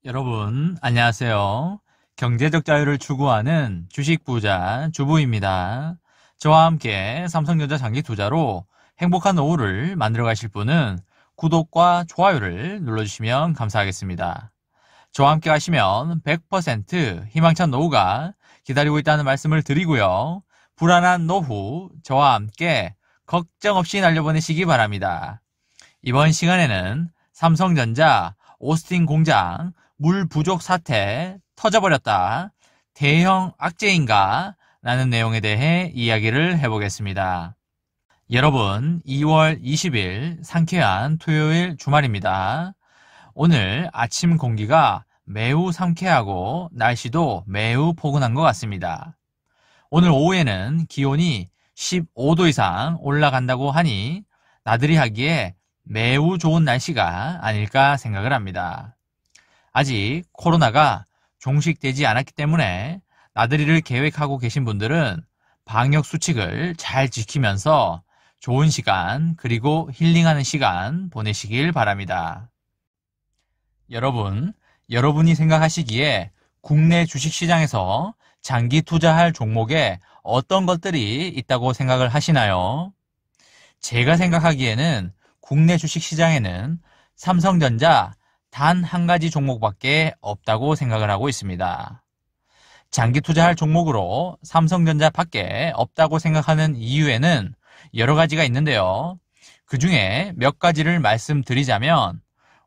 여러분, 안녕하세요. 경제적 자유를 추구하는 주식 부자 주부입니다. 저와 함께 삼성전자 장기 투자로 행복한 오후를 만들어 가실 분은 구독과 좋아요를 눌러주시면 감사하겠습니다. 저와 함께 하시면 100% 희망찬 노후가 기다리고 있다는 말씀을 드리고요. 불안한 노후 저와 함께 걱정 없이 날려보내시기 바랍니다. 이번 시간에는 삼성전자 오스틴 공장 물 부족 사태 터져버렸다. 대형 악재인가? 라는 내용에 대해 이야기를 해보겠습니다. 여러분, 2월 20일 상쾌한 토요일 주말입니다. 오늘 아침 공기가 매우 상쾌하고 날씨도 매우 포근한 것 같습니다. 오늘 오후에는 기온이 15도 이상 올라간다고 하니 나들이 하기에 매우 좋은 날씨가 아닐까 생각을 합니다. 아직 코로나가 종식되지 않았기 때문에 나들이를 계획하고 계신 분들은 방역 수칙을 잘 지키면서 좋은 시간 그리고 힐링하는 시간 보내시길 바랍니다. 여러분이 생각하시기에 국내 주식시장에서 장기 투자할 종목에 어떤 것들이 있다고 생각을 하시나요? 제가 생각하기에는 국내 주식시장에는 삼성전자 단 한 가지 종목밖에 없다고 생각을 하고 있습니다. 장기 투자할 종목으로 삼성전자 밖에 없다고 생각하는 이유에는 여러 가지가 있는데요. 그 중에 몇 가지를 말씀드리자면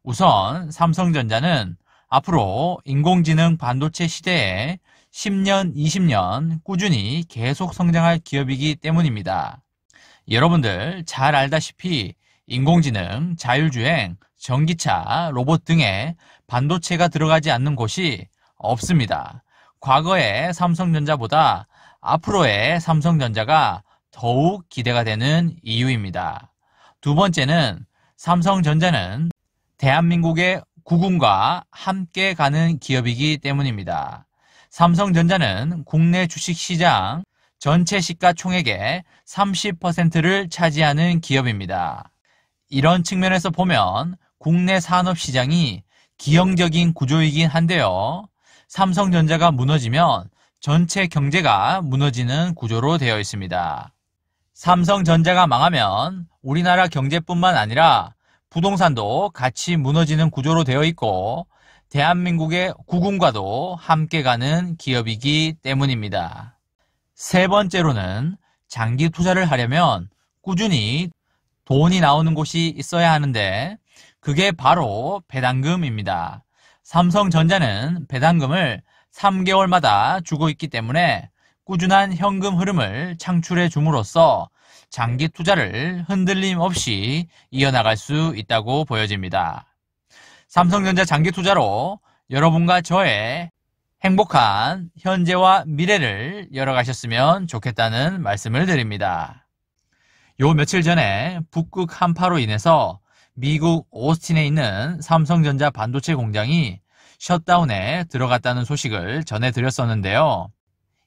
우선 삼성전자는 앞으로 인공지능 반도체 시대에 10년, 20년 꾸준히 계속 성장할 기업이기 때문입니다. 여러분들 잘 알다시피 인공지능, 자율주행, 전기차, 로봇 등의 반도체가 들어가지 않는 곳이 없습니다. 과거의 삼성전자보다 앞으로의 삼성전자가 더욱 기대가 되는 이유입니다. 두 번째는 삼성전자는 대한민국의 국운과 함께 가는 기업이기 때문입니다. 삼성전자는 국내 주식시장 전체 시가총액의 30%를 차지하는 기업입니다. 이런 측면에서 보면 국내 산업시장이 기형적인 구조이긴 한데요. 삼성전자가 무너지면 전체 경제가 무너지는 구조로 되어 있습니다. 삼성전자가 망하면 우리나라 경제뿐만 아니라 부동산도 같이 무너지는 구조로 되어 있고 대한민국의 국운과도 함께 가는 기업이기 때문입니다. 세 번째로는 장기 투자를 하려면 꾸준히 돈이 나오는 곳이 있어야 하는데 그게 바로 배당금입니다. 삼성전자는 배당금을 3개월마다 주고 있기 때문에 꾸준한 현금 흐름을 창출해 줌으로써 장기 투자를 흔들림 없이 이어나갈 수 있다고 보여집니다. 삼성전자 장기 투자로 여러분과 저의 행복한 현재와 미래를 열어가셨으면 좋겠다는 말씀을 드립니다. 요 며칠 전에 북극 한파로 인해서 미국 오스틴에 있는 삼성전자 반도체 공장이 셧다운에 들어갔다는 소식을 전해드렸었는데요.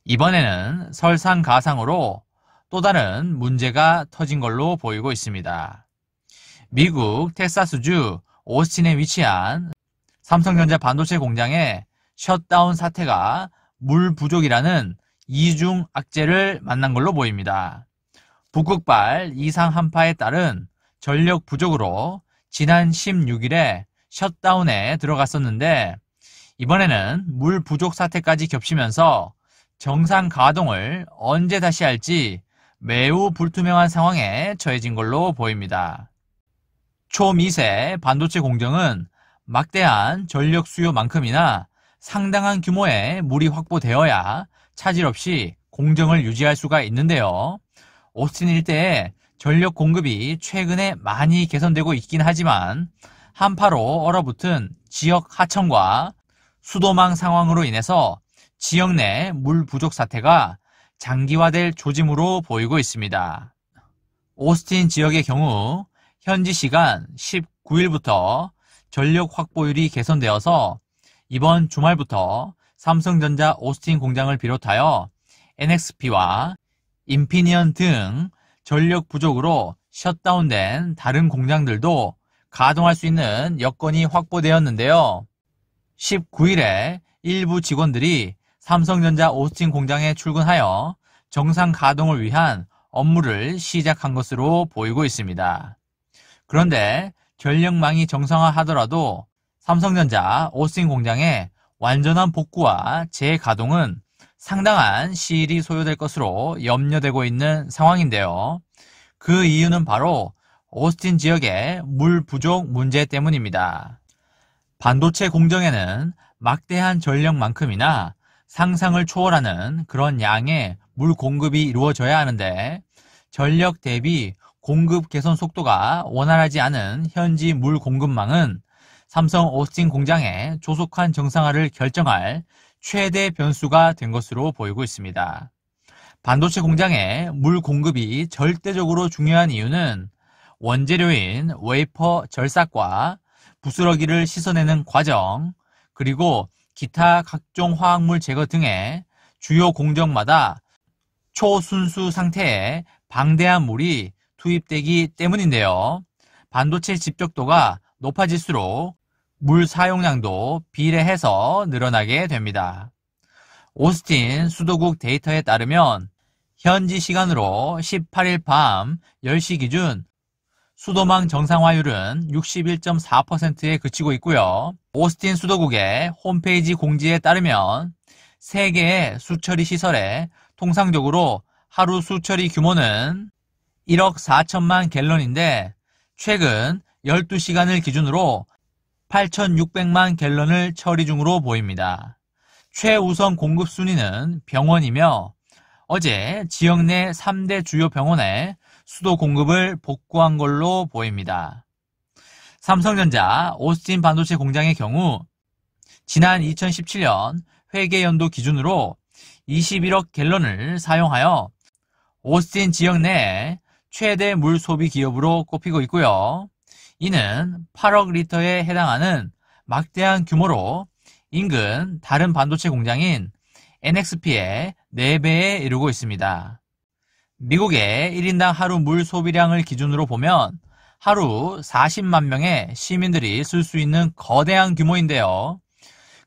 이번에는 설상가상으로 또 다른 문제가 터진 걸로 보이고 있습니다. 미국 텍사스주 오스틴에 위치한 삼성전자 반도체 공장의 셧다운 사태가 물 부족이라는 이중 악재를 만난 걸로 보입니다. 북극발 이상 한파에 따른 전력 부족으로 지난 16일에 셧다운에 들어갔었는데 이번에는 물 부족 사태까지 겹치면서 정상 가동을 언제 다시 할지 매우 불투명한 상황에 처해진 걸로 보입니다. 초미세 반도체 공정은 막대한 전력 수요만큼이나 상당한 규모의 물이 확보되어야 차질 없이 공정을 유지할 수가 있는데요. 오스틴 일대에 전력 공급이 최근에 많이 개선되고 있긴 하지만 한파로 얼어붙은 지역 하천과 수도망 상황으로 인해서 지역 내 물 부족 사태가 장기화될 조짐으로 보이고 있습니다. 오스틴 지역의 경우 현지 시간 19일부터 전력 확보율이 개선되어서 이번 주말부터 삼성전자 오스틴 공장을 비롯하여 NXP와 인피니언 등 전력 부족으로 셧다운된 다른 공장들도 가동할 수 있는 여건이 확보되었는데요. 19일에 일부 직원들이 삼성전자 오스틴 공장에 출근하여 정상 가동을 위한 업무를 시작한 것으로 보이고 있습니다. 그런데 전력망이 정상화하더라도 삼성전자 오스틴 공장의 완전한 복구와 재가동은 상당한 시일이 소요될 것으로 염려되고 있는 상황인데요. 그 이유는 바로 오스틴 지역의 물 부족 문제 때문입니다. 반도체 공정에는 막대한 전력만큼이나 상상을 초월하는 그런 양의 물 공급이 이루어져야 하는데 전력 대비 공급 개선 속도가 원활하지 않은 현지 물 공급망은 삼성 오스틴 공장의 조속한 정상화를 결정할 최대 변수가 된 것으로 보이고 있습니다. 반도체 공장의 물 공급이 절대적으로 중요한 이유는 원재료인 웨이퍼 절삭과 부스러기를 씻어내는 과정, 그리고 기타 각종 화학물 제거 등의 주요 공정마다 초순수 상태에 방대한 물이 투입되기 때문인데요. 반도체 집적도가 높아질수록 물 사용량도 비례해서 늘어나게 됩니다. 오스틴 수도국 데이터에 따르면 현지 시간으로 18일 밤 10시 기준 수도망 정상화율은 61.4%에 그치고 있고요. 오스틴 수도국의 홈페이지 공지에 따르면 3개의 수처리 시설에 통상적으로 하루 수처리 규모는 1억 4천만 갤런인데 최근 12시간을 기준으로 8,600만 갤런을 처리 중으로 보입니다. 최우선 공급 순위는 병원이며 어제 지역 내 3대 주요 병원에 수도 공급을 복구한 걸로 보입니다. 삼성전자 오스틴 반도체 공장의 경우 지난 2017년 회계연도 기준으로 21억 갤런을 사용하여 오스틴 지역 내 최대 물 소비 기업으로 꼽히고 있고요. 이는 8억 리터에 해당하는 막대한 규모로 인근 다른 반도체 공장인 NXP의 4배에 이르고 있습니다. 미국의 1인당 하루 물 소비량을 기준으로 보면 하루 40만 명의 시민들이 쓸 수 있는 거대한 규모인데요.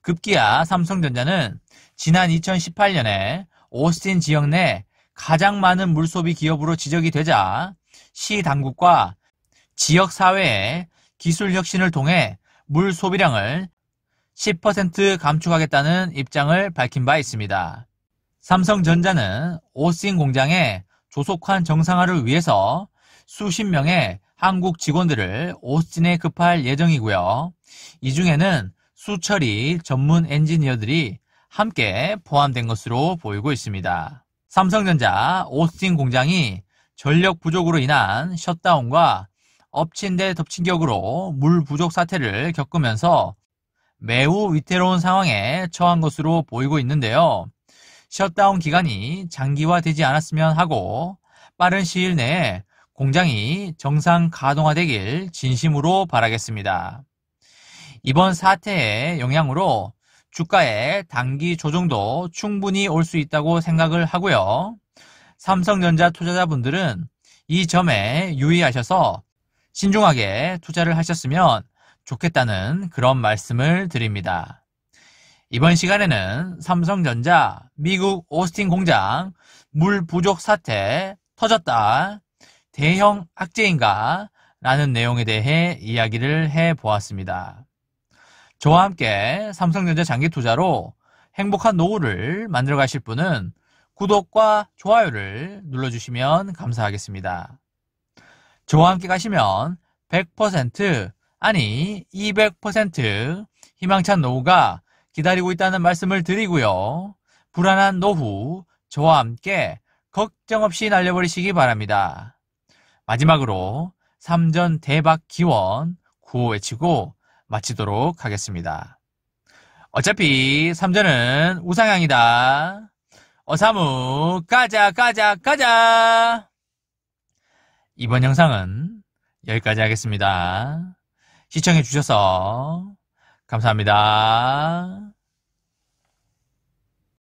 급기야 삼성전자는 지난 2018년에 오스틴 지역 내 가장 많은 물소비 기업으로 지적이 되자 시 당국과 지역 사회의 기술 혁신을 통해 물 소비량을 10% 감축하겠다는 입장을 밝힌 바 있습니다. 삼성전자는 오스틴 공장의 조속한 정상화를 위해서 수십 명의 한국 직원들을 오스틴에 급할 예정이고요. 이 중에는 수처리 전문 엔지니어들이 함께 포함된 것으로 보이고 있습니다. 삼성전자 오스틴 공장이 전력 부족으로 인한 셧다운과 엎친 데 덮친 격으로 물 부족 사태를 겪으면서 매우 위태로운 상황에 처한 것으로 보이고 있는데요. 셧다운 기간이 장기화되지 않았으면 하고 빠른 시일 내에 공장이 정상 가동화되길 진심으로 바라겠습니다. 이번 사태의 영향으로 주가의 단기 조정도 충분히 올 수 있다고 생각을 하고요. 삼성전자 투자자분들은 이 점에 유의하셔서 신중하게 투자를 하셨으면 좋겠다는 그런 말씀을 드립니다. 이번 시간에는 삼성전자 미국 오스틴 공장 물 부족 사태 터졌다. 대형 악재인가? 라는 내용에 대해 이야기를 해보았습니다. 저와 함께 삼성전자 장기 투자로 행복한 노후를 만들어 가실 분은 구독과 좋아요를 눌러주시면 감사하겠습니다. 저와 함께 가시면 100% 아니 200% 희망찬 노후가 기다리고 있다는 말씀을 드리고요. 불안한 노후 저와 함께 걱정 없이 날려버리시기 바랍니다. 마지막으로 3전 대박 기원 구호 외치고 마치도록 하겠습니다. 어차피 3전은 우상향이다. 어사무 가자 가자 가자. 이번 영상은 여기까지 하겠습니다. 시청해주셔서 감사합니다.